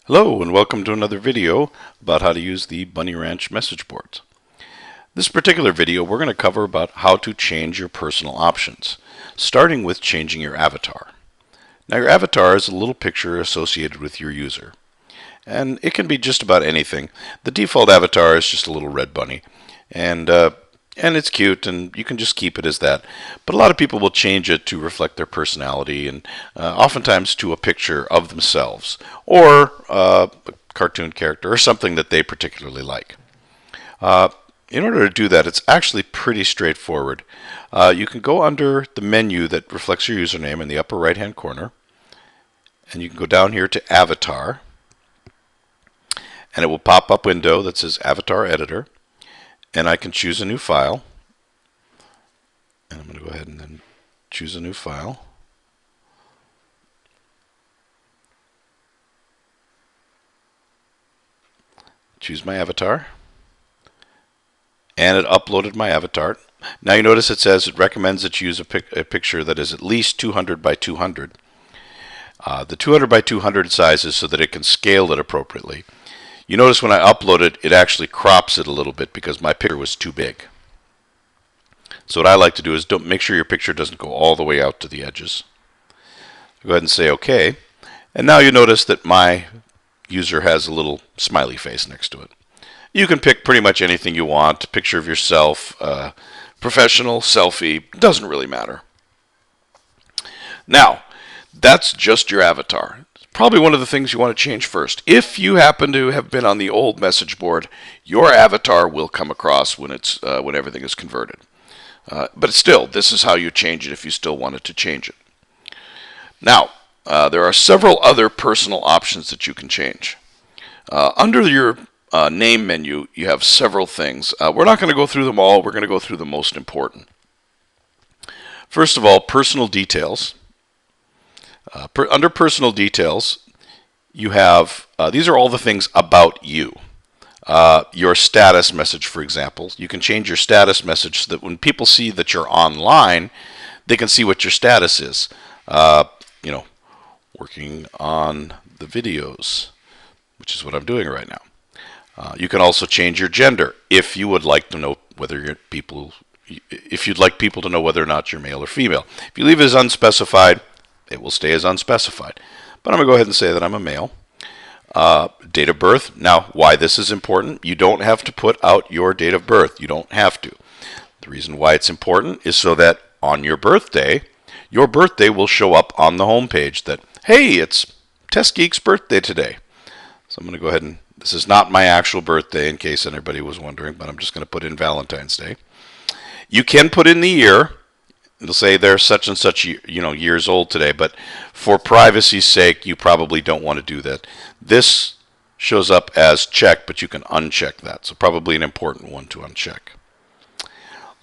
Hello and welcome to another video about how to use the BunnyRanch message boards. This particular video we're going to cover about how to change your personal options, starting with changing your avatar. Now your avatar is a little picture associated with your user, and it can be just about anything. The default avatar is just a little red bunny, and it's cute, and you can just keep it as that. But a lot of people will change it to reflect their personality, and oftentimes to a picture of themselves, or a cartoon character, or something that they particularly like. In order to do that, it's actually pretty straightforward. You can go under the menu that reflects your username in the upper right-hand corner, and you can go down here to Avatar, and it will pop up a window that says Avatar Editor. And I can choose a new file, and I'm going to go ahead and then choose a new file. Choose my avatar, and it uploaded my avatar. Now you notice it says it recommends that you use a picture that is at least 200 by 200. The 200 by 200 size is so that it can scale it appropriately. You notice when I upload it, it actually crops it a little bit because my picture was too big. So what I like to do is make sure your picture doesn't go all the way out to the edges. Go ahead and say OK. And now you notice that my user has a little smiley face next to it. You can pick pretty much anything you want. A picture of yourself, professional, selfie, doesn't really matter. Now, that's just your avatar. Probably one of the things you want to change first. If you happen to have been on the old message board, your avatar will come across when everything is converted. But still, this is how you change it if you still wanted to change it. Now, there are several other personal options that you can change. Under your name menu, you have several things. We're not going to go through them all. We're going to go through the most important. First of all, personal details. Under personal details, you have, these are all the things about you. Your status message, for example. You can change your status message so that when people see that you're online, they can see what your status is. Working on the videos, which is what I'm doing right now. You can also change your gender if you would like to know whether if you'd like people to know whether or not you're male or female. If you leave it as unspecified, it will stay as unspecified. But I'm going to go ahead and say that I'm a male. Date of birth. Now, why this is important, you don't have to put out your date of birth. You don't have to. The reason why it's important is so that on your birthday will show up on the home page that, hey, it's Test Geek's birthday today. So I'm going to go ahead and, this is not my actual birthday in case anybody was wondering, but I'm just going to put in Valentine's Day. You can put in the year. It'll say they're such and such, years old today, but for privacy's sake, you probably don't want to do that. This shows up as checked, but you can uncheck that. So probably an important one to uncheck.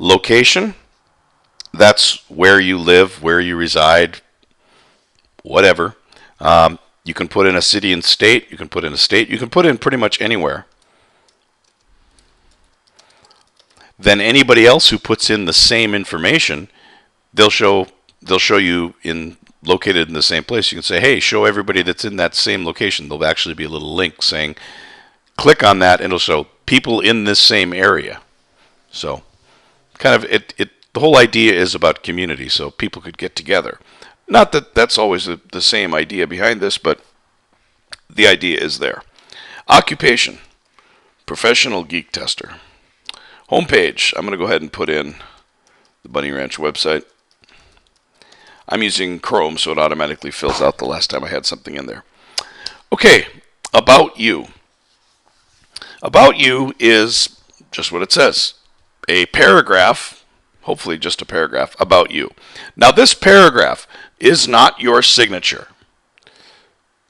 Location, that's where you live, where you reside, whatever. You can put in a city and state. You can put in a state. You can put in pretty much anywhere. Then anybody else who puts in the same information, they'll show you located in the same place. You can say, hey, show everybody that's in that same location. There'll actually be a little link saying, click on that, and it'll show people in this same area. So, kind of, the whole idea is about community, so people could get together. Not that that's always the same idea behind this, but the idea is there. Occupation, professional geek tester. Homepage, I'm going to go ahead and put in the BunnyRanch website. I'm using Chrome, so it automatically fills out the last time I had something in there. Okay, about you. About you is just what it says. A paragraph, hopefully just a paragraph, about you. Now this paragraph is not your signature.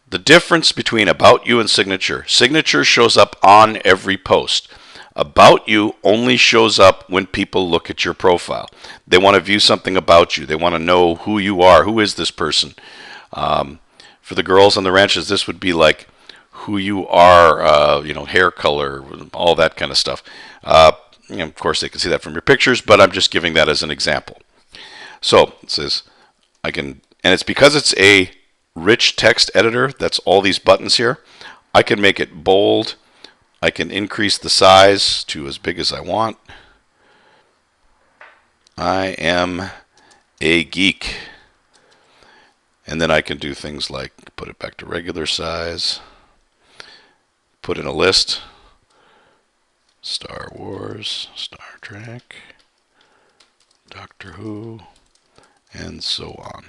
The difference between about you and signature shows up on every post. About you only shows up when people look at your profile. They want to view something about you. They want to know who you are. Who is this person? For the girls on the ranches, this would be like who you are, hair color, all that kind of stuff. Of course, they can see that from your pictures, but I'm just giving that as an example. So it says, and it's because it's a rich text editor, that's all these buttons here. I can make it bold. I can increase the size to as big as I want. I am a geek. And then I can do things like put it back to regular size, put in a list, Star Wars, Star Trek, Doctor Who, and so on.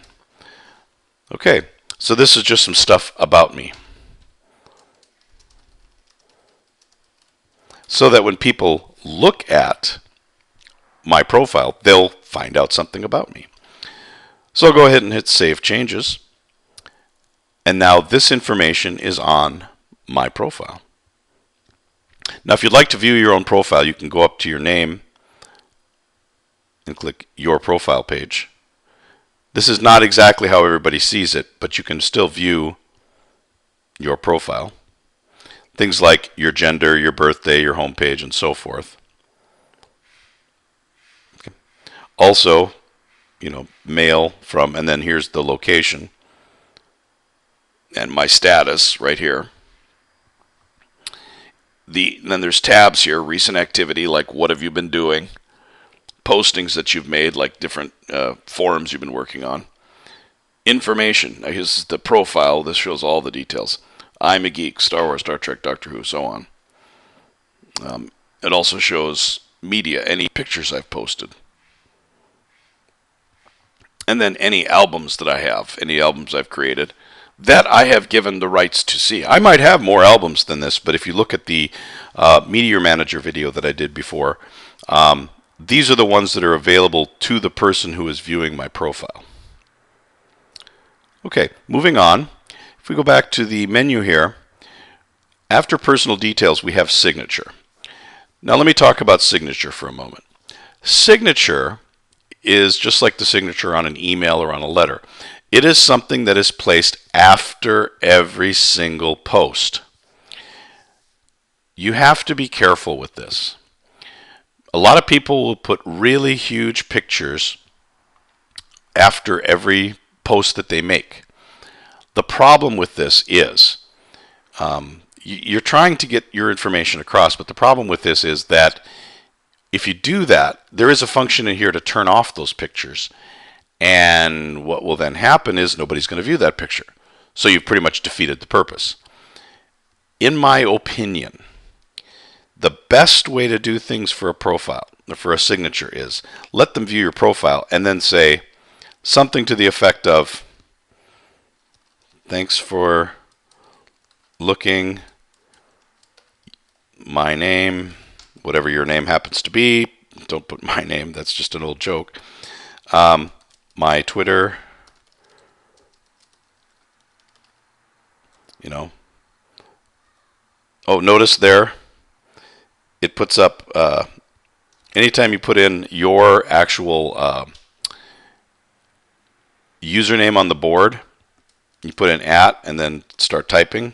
Okay, so this is just some stuff about me. So that when people look at my profile, they'll find out something about me. So I'll go ahead and hit Save Changes. And now this information is on my profile. Now if you'd like to view your own profile, you can go up to your name and click Your Profile Page. This is not exactly how everybody sees it, but you can still view your profile. Things like your gender, your birthday, your home page, and so forth. Okay. Also, mail from, and then here's the location and my status right here. Then there's tabs here, recent activity, like what have you been doing, postings that you've made, like different forums you've been working on. Information, now here's the profile, this shows all the details. I'm a geek, Star Wars, Star Trek, Doctor Who, so on. It also shows media, any pictures I've posted. And then any albums that I have, any albums I've created, that I have given the rights to see. I might have more albums than this, but if you look at the Media Manager video that I did before, these are the ones that are available to the person who is viewing my profile. Okay, moving on. If we go back to the menu here, after personal details, we have signature. Now let me talk about signature for a moment. Signature is just like the signature on an email or on a letter. It is something that is placed after every single post. You have to be careful with this. A lot of people will put really huge pictures after every post that they make. The problem with this is you're trying to get your information across, but the problem with this is that if you do that, there is a function in here to turn off those pictures. And what will then happen is nobody's going to view that picture. So you've pretty much defeated the purpose. In my opinion, the best way to do things for a profile, or for a signature, is let them view your profile and then say something to the effect of, thanks for looking, my name, whatever your name happens to be. Don't put my name, that's just an old joke. My Twitter, Oh, notice there, it puts up, anytime you put in your actual username on the board, you put in @ and then start typing,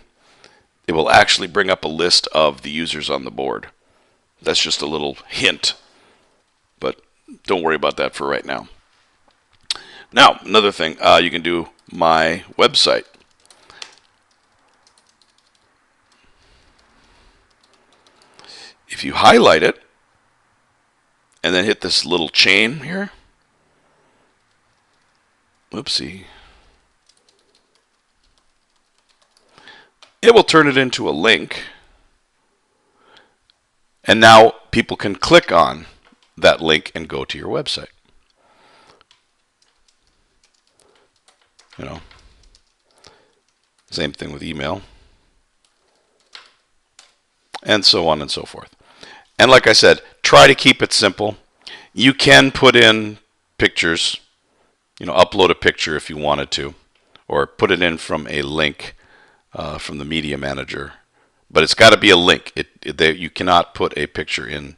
it will actually bring up a list of the users on the board. That's just a little hint, but don't worry about that for right now. Now, another thing, you can do my website. If you highlight it and then hit this little chain here, whoopsie, it will turn it into a link. And now people can click on that link and go to your website. Same thing with email. And so on and so forth. And like I said, try to keep it simple. You can put in pictures, upload a picture if you wanted to, or put it in from a link from the Media Manager. But it's got to be a link. You cannot put a picture in.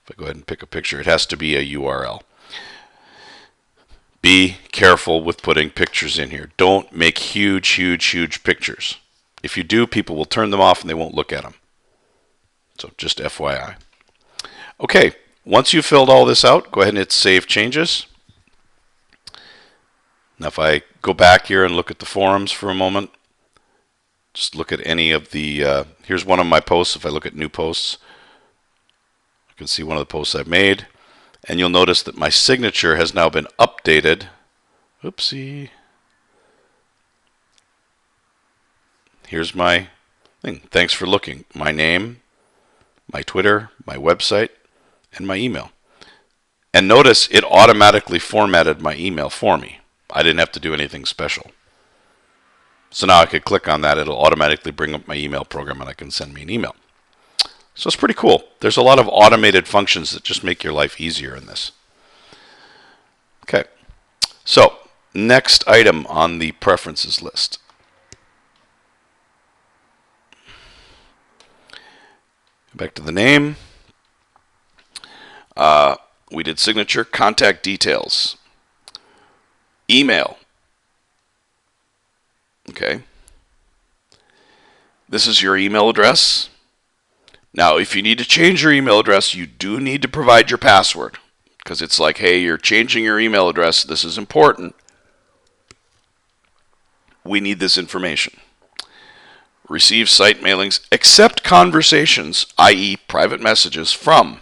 If I go ahead and pick a picture, it has to be a URL. Be careful with putting pictures in here. Don't make huge, huge, huge pictures. If you do, people will turn them off and they won't look at them. So just FYI. Okay, once you've filled all this out, go ahead and hit Save Changes. Now if I go back here and look at the forums for a moment, just look at any of the, here's one of my posts. If I look at new posts, you can see one of the posts I've made. And you'll notice that my signature has now been updated. Oopsie. Here's my thing. Thanks for looking. My name, my Twitter, my website, and my email. And notice it automatically formatted my email for me. I didn't have to do anything special. So now I could click on that. It'll automatically bring up my email program and I can send me an email. So it's pretty cool. There's a lot of automated functions that just make your life easier in this. Okay. So next item on the preferences list. Back to the name. We did signature, contact details, email. Okay. This is your email address. Now, if you need to change your email address, you do need to provide your password, because it's like, hey, you're changing your email address. This is important. We need this information. Receive site mailings, accept conversations, i.e. private messages from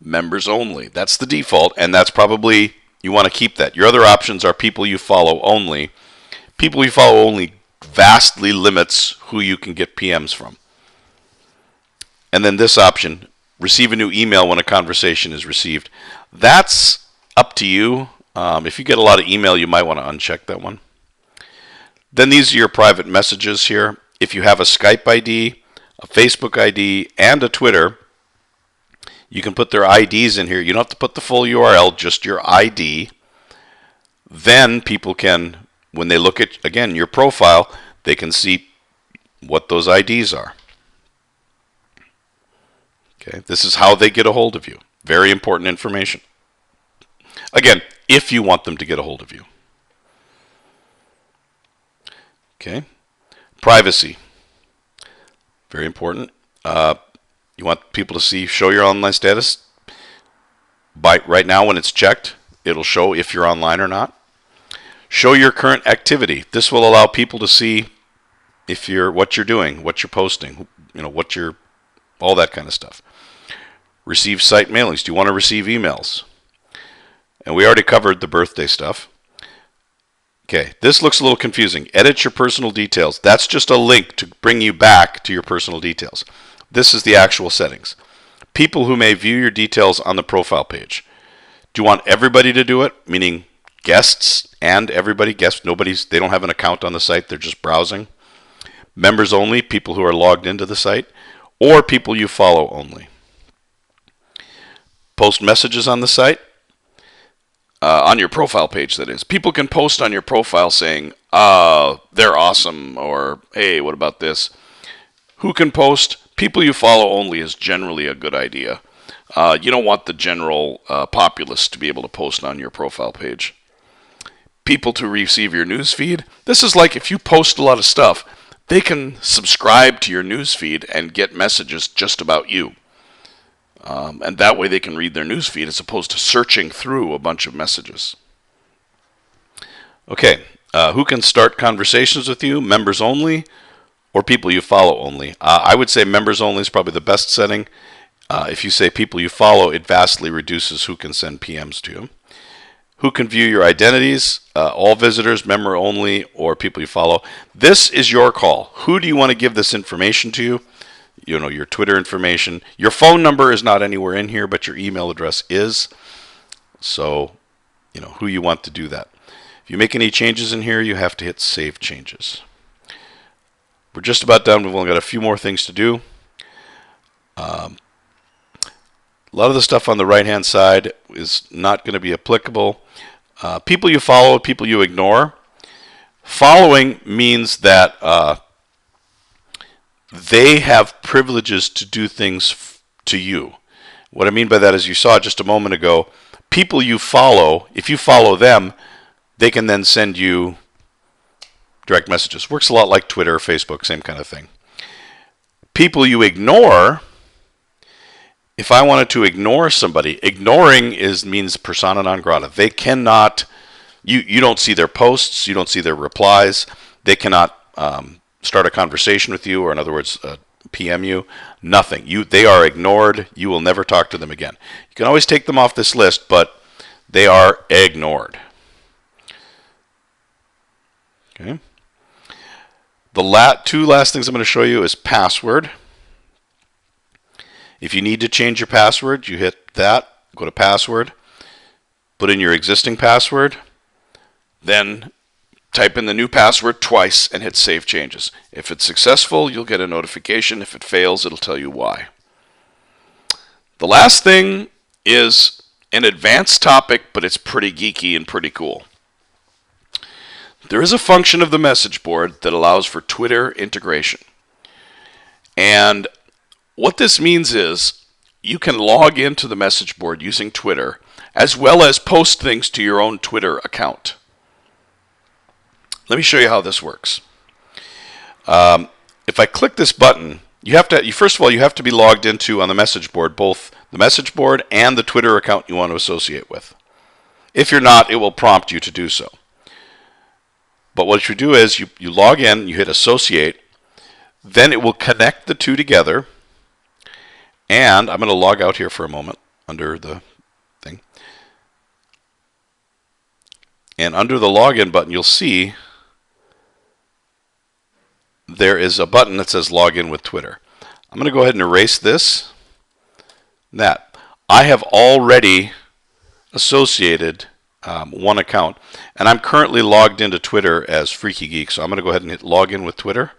members only. That's the default, and that's probably, you want to keep that. Your other options are people you follow only. People you follow only vastly limits who you can get PMs from. And then this option, receive a new email when a conversation is received. That's up to you. If you get a lot of email, you might want to uncheck that one. Then these are your private messages here. If you have a Skype ID, a Facebook ID, and a Twitter, you can put their IDs in here. You don't have to put the full URL, just your ID. Then people can, when they look at, again, your profile, they can see what those IDs are. Okay, this is how they get a hold of you. Very important information. Again, if you want them to get a hold of you. Okay, privacy. Very important. You want people to see, show your online status. Right now, when it's checked, it'll show if you're online or not. Show your current activity. This will allow people to see if what you're doing, what you're posting, all that kind of stuff. Receive site mailings. Do you want to receive emails? And we already covered the birthday stuff. Okay, this looks a little confusing. Edit your personal details. That's just a link to bring you back to your personal details. This is the actual settings. People who may view your details on the profile page. Do you want everybody to do it? Meaning guests and everybody. Guests, they don't have an account on the site. They're just browsing. Members only, people who are logged into the site. Or people you follow only. Post messages on the site. On your profile page, that is. People can post on your profile saying, they're awesome, or hey, what about this? Who can post? People you follow only is generally a good idea. You don't want the general populace to be able to post on your profile page. People to receive your news feed. This is like if you post a lot of stuff, they can subscribe to your news feed and get messages just about you. And that way they can read their news feed as opposed to searching through a bunch of messages. Okay, who can start conversations with you? Members only or people you follow only? I would say members only is probably the best setting. If you say people you follow, it vastly reduces who can send PMs to you. Who can view your identities? All visitors, member only, or people you follow. This is your call. Who do you want to give this information to? Your Twitter information. Your phone number is not anywhere in here, but your email address is. So, who you want to do that. If you make any changes in here, you have to hit Save Changes. We're just about done. We've only got a few more things to do. A lot of the stuff on the right-hand side is not going to be applicable. People you follow, people you ignore. Following means that they have privileges to do things to you. What I mean by that is you saw just a moment ago, people you follow, if you follow them, they can then send you direct messages. Works a lot like Twitter, Facebook, same kind of thing. People you ignore, if I wanted to ignore somebody, ignoring means persona non grata. They cannot, you don't see their posts, you don't see their replies, they cannot start a conversation with you, or in other words, PM you. Nothing. They are ignored. You will never talk to them again. You can always take them off this list, but they are ignored. Okay. The two last things I'm going to show you is password. If you need to change your password, you hit that, go to password, put in your existing password, then type in the new password twice and hit Save Changes. If it's successful, you'll get a notification. If it fails, it'll tell you why. The last thing is an advanced topic, but it's pretty geeky and pretty cool. There is a function of the message board that allows for Twitter integration. And what this means is you can log into the message board using Twitter, as well as post things to your own Twitter account. Let me show you how this works. If I click this button, first of all, you have to be logged into on the message board, both the message board and the Twitter account you want to associate with. If you're not, it will prompt you to do so. But what you do is you log in, you hit associate, then it will connect the two together. And I'm going to log out here for a moment under the thing. And under the login button, you'll see there is a button that says login with Twitter. I'm going to go ahead and erase this. That. I have already associated one account, and I'm currently logged into Twitter as Freaky Geek, so I'm going to go ahead and hit login with Twitter.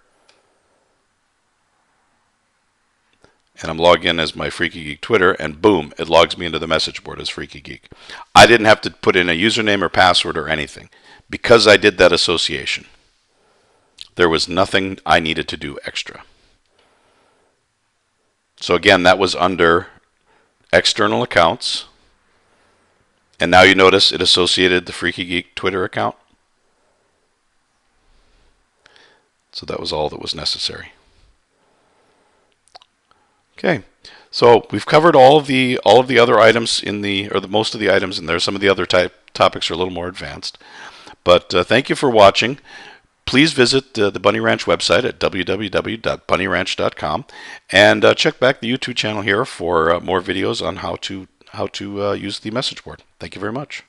And I'm logged in as my Freaky Geek Twitter, and boom, it logs me into the message board as Freaky Geek. I didn't have to put in a username or password or anything because I did that association. There was nothing I needed to do extra. So again, that was under external accounts. And now you notice it associated the Freaky Geek Twitter account. So that was all that was necessary. Okay, so we've covered all of the other items most of the items in there. Some of the other topics are a little more advanced. But thank you for watching. Please visit the BunnyRanch website at www.bunnyranch.com and check back the YouTube channel here for more videos on how to use the message board. Thank you very much.